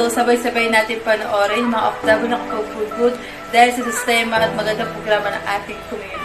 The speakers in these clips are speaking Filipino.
So, sabay-sabay natin panoorin yung mga OFW ng for good dahil sa sistema at magandang programa ng ating community.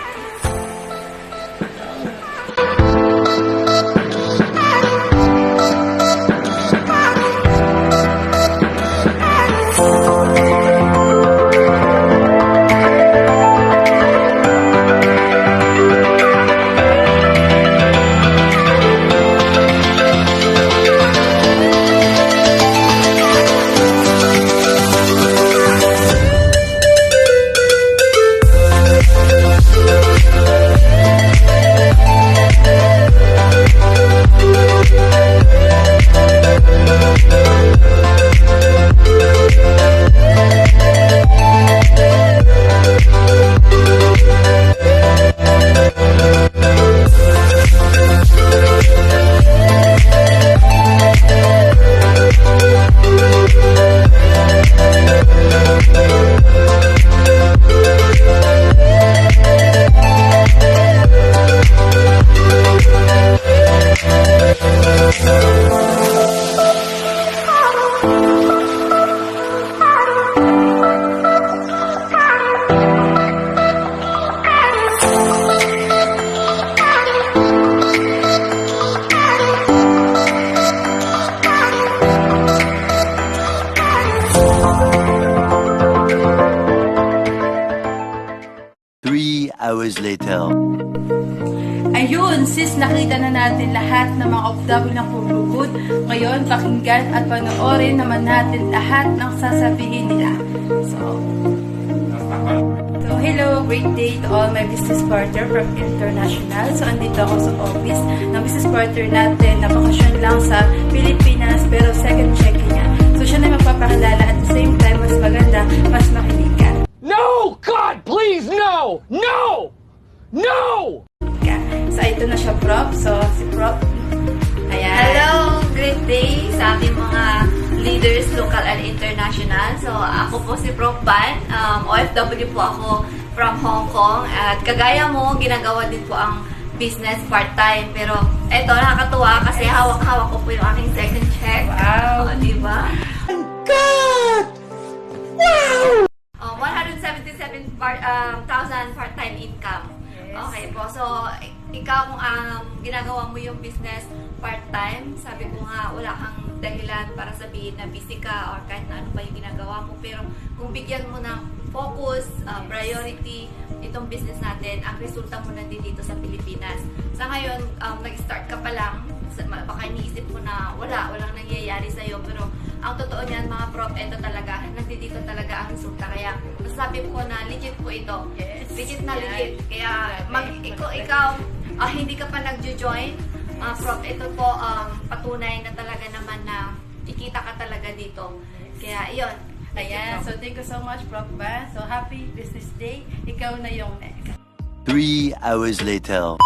Hours later. Ayun, sis, nakita na natin lahat ng mga OFW ng Purugod. Ngayon, pakinggan at panoorin naman natin lahat ng sasabihin nila. So, hello, great day to all my business partner from International. So, andito ako sa office ng business partner natin na bakasyon lang sa Pilipinas pero second check niya. So, siya na magpapakilala at the same time, mas maganda, mas makinig ka. No! God, please, no! No! No! So, ito na siya, Prof. So, si Prof. Ayan. Hello! Great day sa ating mga leaders, local and international. So, ako po si Prof. Ban. OFW po ako from Hong Kong. At kagaya mo, ginagawa din po ang business part-time. Pero, eto, nakakatuwa kasi hawak-hawak ko po yung aking second check. Wow! O, diba? God! Wow! 177,000 part-time income. Yes. Okay po. So, ikaw kung ginagawa mo yung business part-time, sabi ko nga, wala kang dahilan para sabihin na busy ka or kahit na ano pa yung ginagawa mo. Pero kung bigyan mo ng focus, priority, itong business natin, ang resulta mo nandito dito sa Pilipinas. Sa ngayon, nag-start ka pa lang, baka iniisip mo na walang nangyayari sa'yo. Pero ang totoo niyan, mga prof, ito talaga, nandito talaga ang resulta. Kaya masasabi ko na legit po ito. Yes. Legit na legit. Kaya ikaw, hindi ka pa nag-join, prof, ito po patunay na talaga naman na ikita ka talaga dito. Kaya iyon. Ayan. So, thank you so much, Prof. Ban. So, happy business day. Ikaw na yung next. 3 hours later.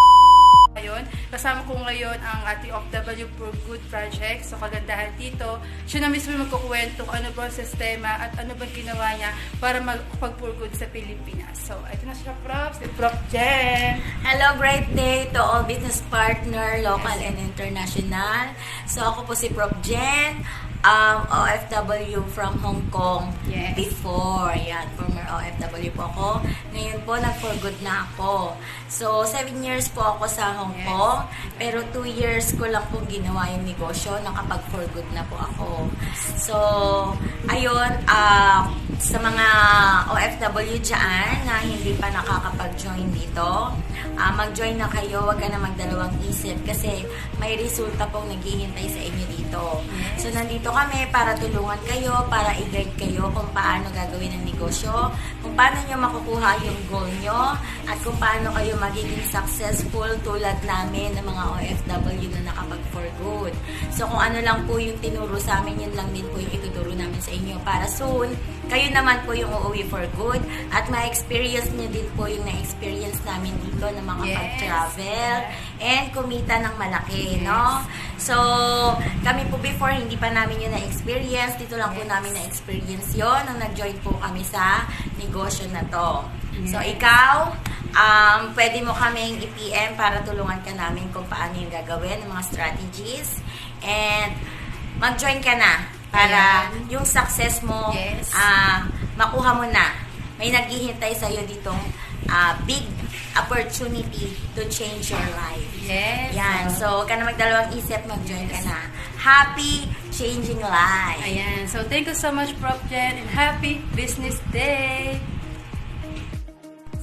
Ngayon, kasama ko ngayon ang ating OFW for Good project. So, kagandahan dito, siya na mismo magkukwento kung ano ba ang sistema at ano ba ginawa niya para magpag-for good sa Pilipinas. So, ito na siya, Prof. Si Prof. Jen. Hello, great day to all business partner, local and international. So, ako po si Prof. Jen, OFW from Hong Kong. Yes. Before. Yan, former OFW po ako. Ngayon po, nag-for good na ako. So, 7 years po ako sa Hong Kong. Pero 2 years ko lang po ginawa yung negosyo. Nakapag-for good na po ako. So, ayun, sa mga OFW dyan na hindi pa nakakapag-join dito, mag-join na kayo. Huwag ka na magdalawang isip kasi may resulta pong naghihintay sa inyo dito. So, nandito kami para tulungan kayo, para i-guide kayo kung paano gagawin ang negosyo, kung paano nyo makukuha yung goal nyo, at kung paano kayo magiging successful tulad namin ng mga OFW na nakapag-for good. So, kung ano lang po yung tinuro sa amin, yun lang din po yung ituturo namin sa inyo para soon, kayo naman po yung uuwi for good at ma-experience nyo din po yung na-experience namin dito na mga pag-travel and kumita ng malaki, no? So, kami po before, hindi pa namin yun na-experience. Dito lang po namin na-experience yun nung nag-join po kami sa negosyo na to. So, ikaw, pwede mo kaming i-PM para tulungan ka namin kung paano yung gagawin, ng mga strategies. And, mag-join ka na. para yung success mo, Yes. makuha mo na. May naghihintay sa'yo ditong big opportunity to change your life. Yes. Yan. So, huwag ka na magdalawang isip, mag-join ka na. Happy changing life. Ayan. So, thank you so much, Prof. Jen, and happy Business Day!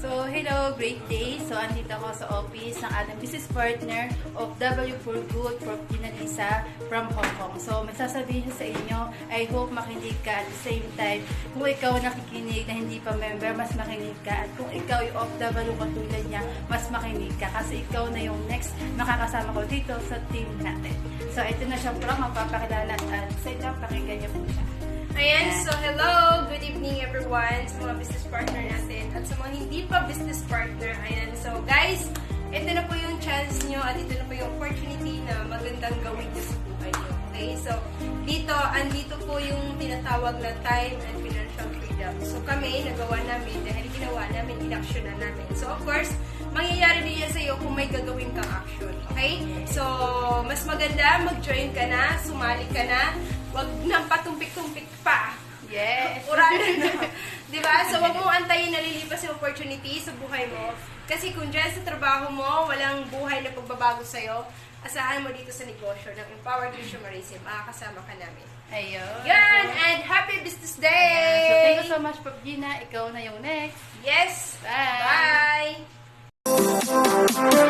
So, hello, great day. So, andito ako sa office ng ating business partner of W for Good, Prof. Gina Lisa from Hong Kong. So, may sasabihin sa inyo, I hope makinig ka at the same time. Kung ikaw nakikinig na hindi pa member, mas makinig ka. At kung ikaw yung OFW katulad niya, mas makinig ka. Kasi ikaw na yung next makakasama ko dito sa team natin. So, ito na siya, Prof. Magpapakilala at sa inyo, pakinggan niyo po siya. Ayan, so hello, good evening everyone sa mga business partner natin at sa mga hindi pa business partner. Ayan, so guys, ito na po yung chance nyo at ito na po yung opportunity na magandang gawin nyo sa buhay nyo. Okay, so andito po yung tinatawag na time and financial freedom. So kami, nagawa namin dahil ginawa namin, inaction na namin. So of course, mangyayari din yan sa'yo kung may gagawin kang action. Okay? So, mas maganda, mag-join ka na, sumali ka na, wag nang patumpik-tumpik pa. Yes! Uranan na. Diba? So, wag mong antayin na lilipas yung opportunity sa buhay mo. Kasi kung dyan sa trabaho mo, walang buhay na pagbabago sa'yo, asahan mo dito sa negosyo ng Empowered Consumerism. Makakasama ka namin. Ayun. Yan! And happy business day! Ayan. So, thank you so much, Prof. Gina. Ikaw na yung next. Yes! Bye! Bye!